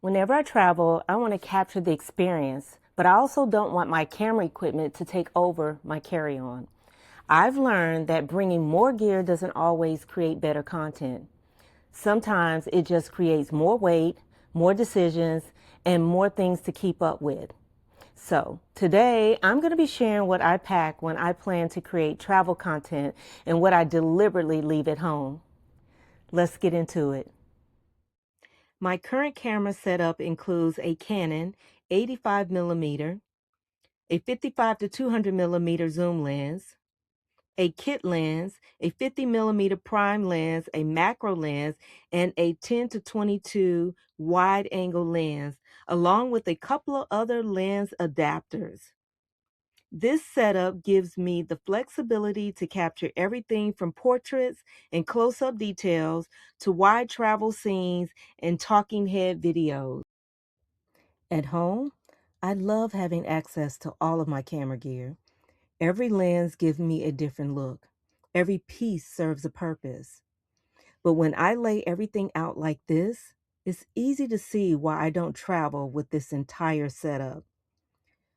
Whenever I travel, I want to capture the experience, but I also don't want my camera equipment to take over my carry-on. I've learned that bringing more gear doesn't always create better content. Sometimes it just creates more weight, more decisions, and more things to keep up with. So today I'm going to be sharing what I pack when I plan to create travel content and what I deliberately leave at home. Let's get into it. My current camera setup includes a Canon 85mm, a 55 to 200mm zoom lens, a kit lens, a 50mm prime lens, a macro lens, and a 10 to 22 wide angle lens, along with a couple of other lens adapters. This setup gives me the flexibility to capture everything from portraits and close-up details to wide travel scenes and talking head videos. At home, I love having access to all of my camera gear. Every lens gives me a different look. Every piece serves a purpose. But when I lay everything out like this, it's easy to see why I don't travel with this entire setup.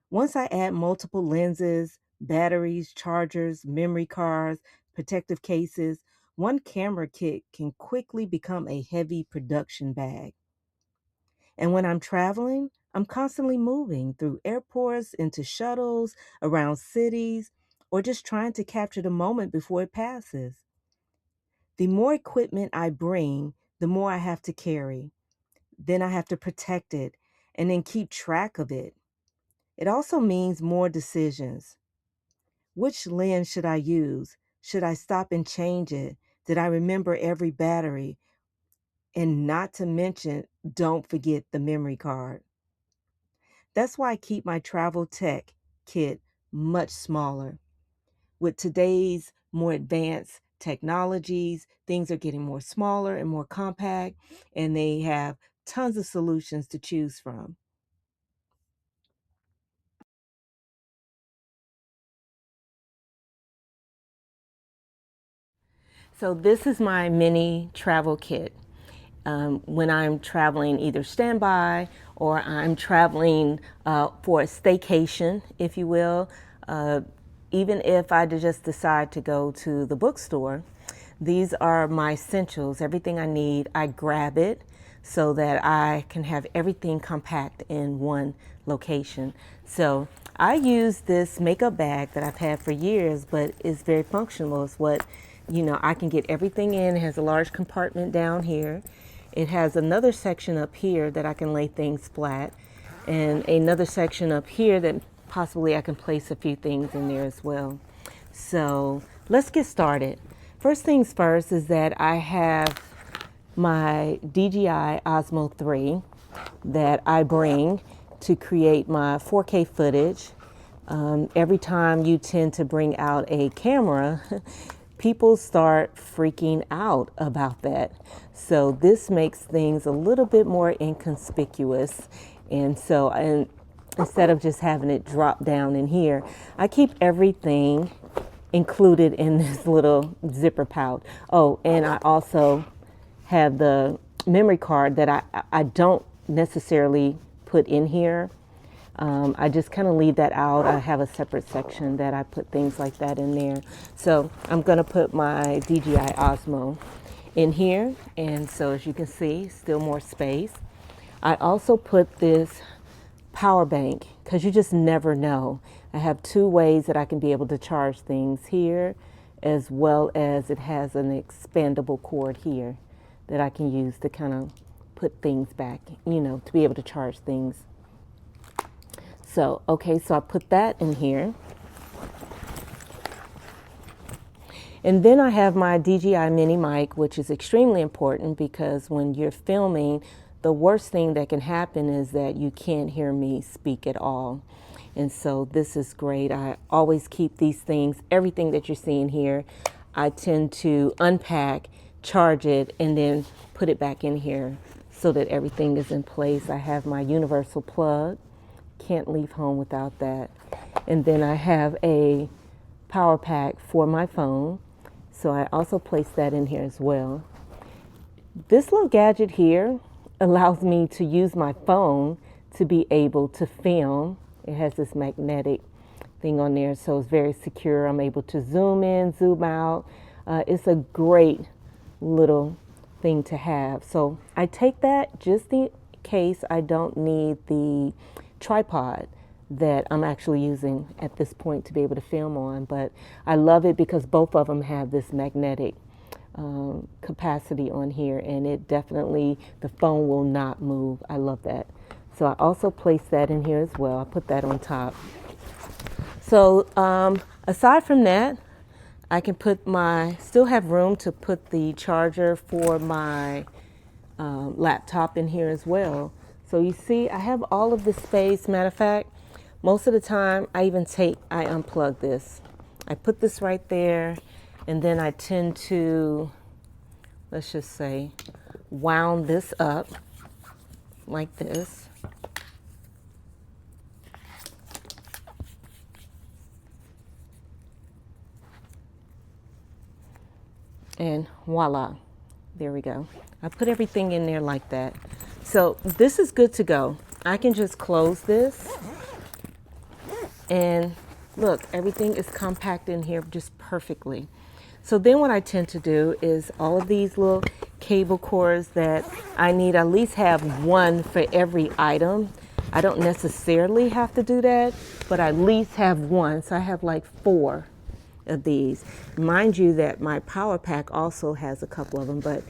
Once I add multiple lenses, batteries, chargers, memory cards, protective cases, one camera kit can quickly become a heavy production bag. And when I'm traveling, I'm constantly moving through airports, into shuttles, around cities, or just trying to capture the moment before it passes. The more equipment I bring, the more I have to carry. Then I have to protect it and then keep track of it. It also means more decisions. Which lens should I use? Should I stop and change it? Did I remember every battery? And not to mention, don't forget the memory card. That's why I keep my travel tech kit much smaller. With today's more advanced technologies, things are getting more smaller and more compact, and they have tons of solutions to choose from. So this is my mini travel kit. When I'm traveling either standby or I'm traveling for a staycation, if you will, even if I just decide to go to the bookstore, these are my essentials. Everything I need, I grab it so that I can have everything compact in one location. So I use this makeup bag that I've had for years, but it's very functional. It's what, I can get everything in. It has a large compartment down here. It has another section up here that I can lay things flat, and another section up here that possibly I can place a few things in there as well. So let's get started. First things first is that I have my DJI Osmo 3 that I bring to create my 4K footage. Every time you tend to bring out a camera, people start freaking out about that. So this makes things a little bit more inconspicuous. And instead of just having it drop down in here, I keep everything included in this little zipper pouch. Oh, and I also have the memory card that I don't necessarily put in here. I just kind of leave that out. I have a separate section that I put things like that in there. So I'm going to put my DJI Osmo in here. And so as you can see, still more space. I also put this power bank because you just never know. I have two ways that I can be able to charge things here, as well as it has an expandable cord here that I can use to kind of put things back, to be able to charge things. So, okay, so I put that in here. And then I have my DJI mini mic, which is extremely important because when you're filming, the worst thing that can happen is that you can't hear me speak at all. And so this is great. I always keep these things, everything that you're seeing here, I tend to unpack, charge it, and then put it back in here so that everything is in place. I have my universal plug. Can't leave home without that. And then I have a power pack for my phone. So I also place that in here as well. This little gadget here allows me to use my phone to be able to film. It has this magnetic thing on there, so it's very secure. I'm able to zoom in, zoom out. It's a great little thing to have. So I take that just in case I don't need the tripod that I'm actually using at this point to be able to film on. But I love it because both of them have this magnetic capacity on here, and it definitely, the phone will not move. I love that. So I also place that in here as well. I put that on top. So aside from that, I can put still have room to put the charger for my laptop in here as well. So you see, I have all of this space. Matter of fact, most of the time I unplug this. I put this right there, and then I tend to, let's just say, wound this up like this. And voila, there we go. I put everything in there like that. So this is good to go. I can just close this, and look, everything is compact in here just perfectly. So then what I tend to do is all of these little cable cords that I need, at least have one for every item. I don't necessarily have to do that, but I at least have one. So I have like 4 of these. Mind you that my power pack also has a couple of them, but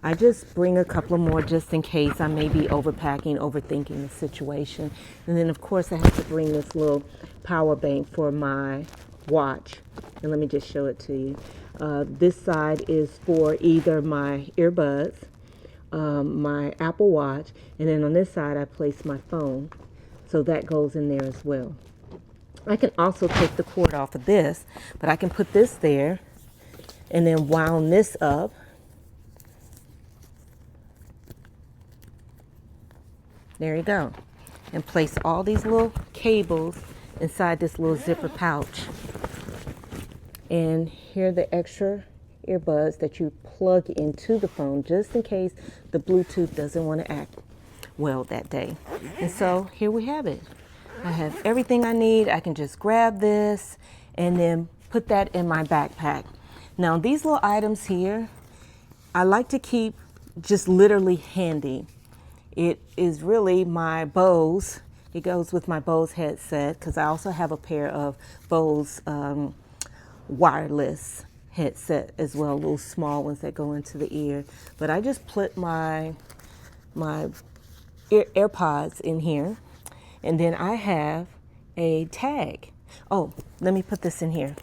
I just bring a couple more just in case I may be overpacking, overthinking the situation. And then of course I have to bring this little power bank for my watch. And let me just show it to you. This side is for either my earbuds, my Apple Watch, and then on this side I place my phone. So that goes in there as well. I can also take the cord off of this, but I can put this there and then wound this up. There you go. And place all these little cables inside this little zipper pouch. And here are the extra earbuds that you plug into the phone just in case the Bluetooth doesn't want to act well that day. And so here we have it. I have everything I need. I can just grab this and then put that in my backpack. Now these little items here, I like to keep just literally handy. It is really my Bose. It goes with my Bose headset because I also have a pair of Bose wireless headset as well, little small ones that go into the ear. But I just put my AirPods in here, and then I have a tag. Oh, let me put this in here.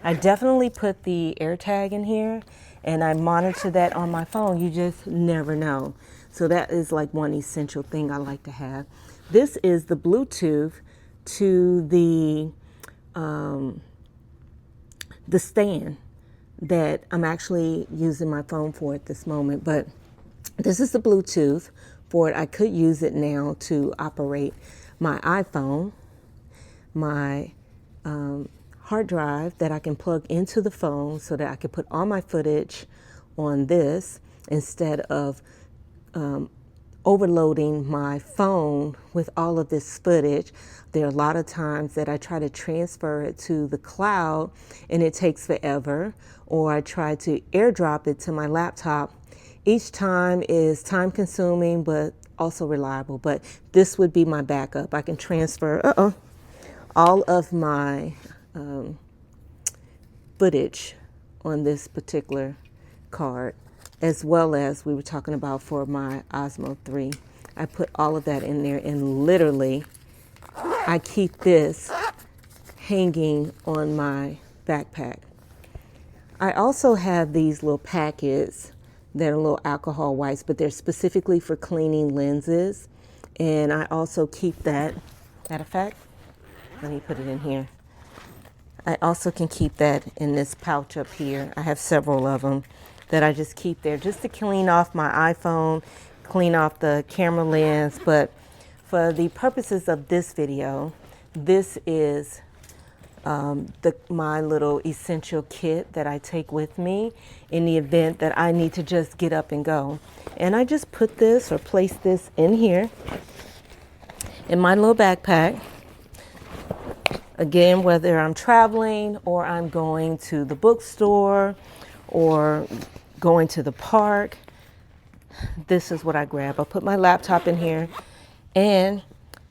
I definitely put the AirTag in here, and I monitor that on my phone. You just never know. So that is like one essential thing I like to have. This is the Bluetooth to the stand that I'm actually using my phone for at this moment. But this is the Bluetooth for it. I could use it now to operate my iPhone, my hard drive that I can plug into the phone so that I can put all my footage on this instead of overloading my phone with all of this footage. There are a lot of times that I try to transfer it to the cloud and it takes forever, or I try to airdrop it to my laptop. Each time is time consuming but also reliable, but this would be my backup. I can transfer all of my footage on this particular card, as well as we were talking about for my Osmo 3. I put all of that in there, and literally I keep this hanging on my backpack. I also have these little packets that are little alcohol wipes, but they're specifically for cleaning lenses. And I also keep that. Matter of fact, let me put it in here. I also can keep that in this pouch up here. I have several of them that I just keep there just to clean off my iPhone, clean off the camera lens. But for the purposes of this video, this is my little essential kit that I take with me in the event that I need to just get up and go. And I just put this or place this in here in my little backpack. Again, whether I'm traveling or I'm going to the bookstore or going to the park, this is what I grab. I put my laptop in here, and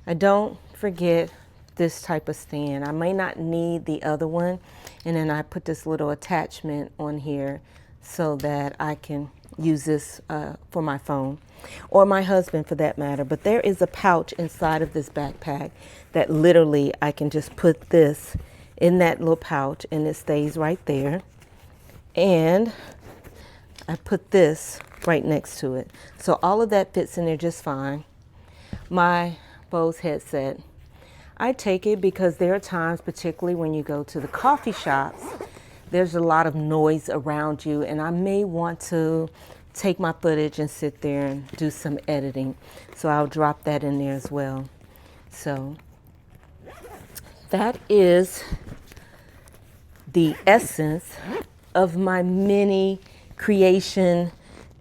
I don't forget this type of stand. I may not need the other one, and then I put this little attachment on here so that I can use this for my phone, or my husband for that matter. But there is a pouch inside of this backpack that literally I can just put this in that little pouch and it stays right there. And I put this right next to it. So all of that fits in there just fine. My Bose headset, I take it because there are times, particularly when you go to the coffee shops, there's a lot of noise around you, and I may want to take my footage and sit there and do some editing. So I'll drop that in there as well. So that is the essence of my mini creation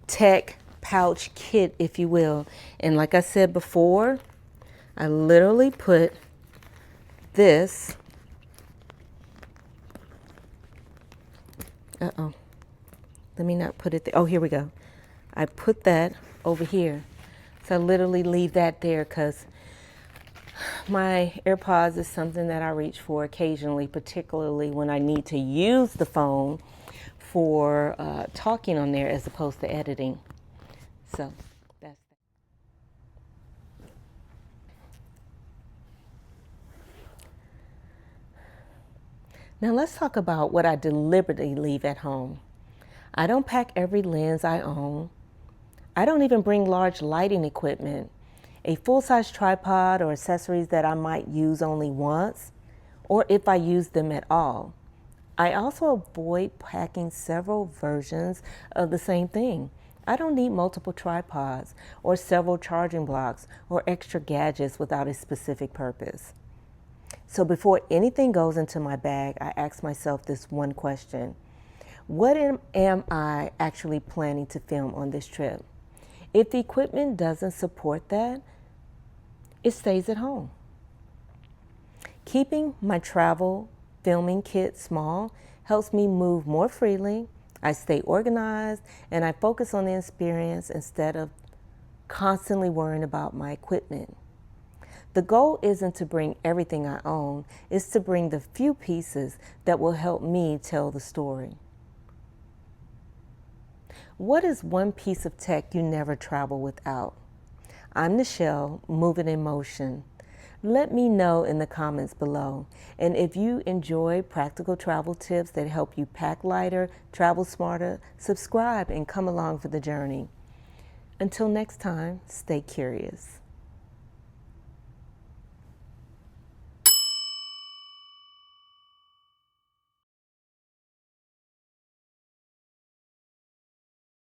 tech pouch kit, if you will. And like I said before, I literally put this, let me not put it there. Oh, here we go. I put that over here. So I literally leave that there because my AirPods is something that I reach for occasionally, particularly when I need to use the phone for talking on there as opposed to editing. So that's that. Now let's talk about what I deliberately leave at home. I don't pack every lens I own. I don't even bring large lighting equipment, a full-size tripod or accessories that I might use only once, or if I use them at all. I also avoid packing several versions of the same thing. I don't need multiple tripods or several charging blocks or extra gadgets without a specific purpose. So before anything goes into my bag, I ask myself this one question. What am I actually planning to film on this trip? If the equipment doesn't support that, it stays at home. Keeping my travel filming kit small helps me move more freely. I stay organized and I focus on the experience instead of constantly worrying about my equipment. The goal isn't to bring everything I own, it's to bring the few pieces that will help me tell the story. What is one piece of tech you never travel without? I'm Nichelle, moving in motion. Let me know in the comments below. And if you enjoy practical travel tips that help you pack lighter, travel smarter, subscribe and come along for the journey. Until next time, stay curious.